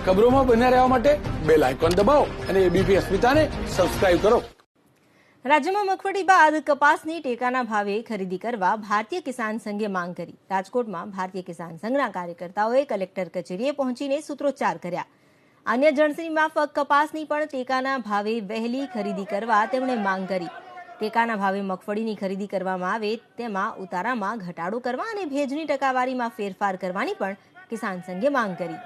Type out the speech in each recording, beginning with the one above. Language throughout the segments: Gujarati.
ખબરોમાં બન્યા રહેવા માટે બેલ આઇકોન દબાવો અને એબીપી અસ્મિતાને સબસ્ક્રાઇબ કરો। રાજ્યમાં મગફળી બાદ કપાસની ટેકાના ભાવે ખરીદી કરવા ભારતીય કિસાન સંઘે માંગ કરી। રાજકોટમાં ભારતીય કિસાન સંઘના કાર્યકર્તાઓએ કલેક્ટર કચેરીએ પહોંચીને સૂત્રોચ્ચાર કર્યા। અન્ય જણસની માફક કપાસની પણ ટેકાના ભાવે વહેલી ખરીદી કરવા તેમણે માંગ કરી। ટેકાના ભાવે મગફળીની ખરીદી કરવામાં આવે તેમાં ઉતારામાં ઘટાડો કરવા અને ભેજની ટકાવારીમાં ફેરફાર કરવાની પણ કિસાન સંઘે માંગ કરી।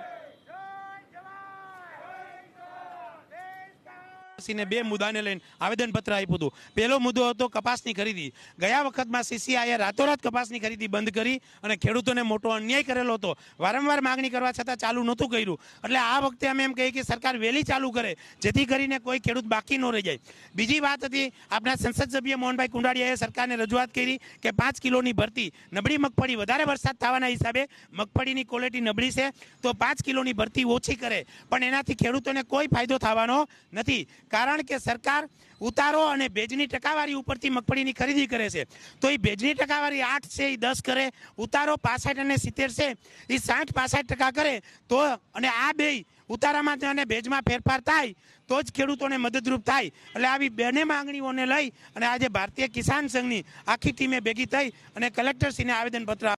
બે મુદ્દાને લઈને આવેદનપત્ર આપ્યું હતું। પહેલો મુદ્દો હતો કપાસની ખરીદી। ગયા વખતમાં સીસીઆઈએ રાતોરાત કપાસની ખરીદી બંધ કરી અને ખેડૂતોને મોટો અન્યાય કરેલો હતો। વારંવાર માંગણી કરવા છતાં ચાલુ નહોતું કર્યું। એટલે આ વખતે અમે એમ કહીએ કે સરકાર વહેલી ચાલુ કરે જેથી કરીને કોઈ ખેડૂત બાકી ન રહી જાય। બીજી વાત હતી, આપણા સંસદ સભ્ય મોહનભાઈ કુંડારિયાએ સરકારને રજૂઆત કરી કે 5 કિલોની ભરતી, નબળી મગફળી, વધારે વરસાદ થવાના હિસાબે મગફળીની ક્વોલિટી નબળી છે તો 5 કિલોની ભરતી ઓછી કરે, પણ એનાથી ખેડૂતોને કોઈ ફાયદો થવાનો નથી। કારણ કે સરકાર ઉતારો અને ભેજની ટકાવારી ઉપરથી મગફળીની ખરીદી કરે છે। તો એ ભેજની ટકાવારી 8 છે એ 10 કરે, ઉતારો 65 અને 70 છે એ 60-65% કરે તો, અને આ બે ઉતારામાં અને ભેજમાં ફેરફાર થાય તો જ ખેડૂતોને મદદરૂપ થાય। એટલે આવી બંને માંગણીઓને લઈ અને આજે ભારતીય કિસાન સંઘની આખી ટીમે ભેગી થઈ અને કલેક્ટરશ્રીને આવેદનપત્ર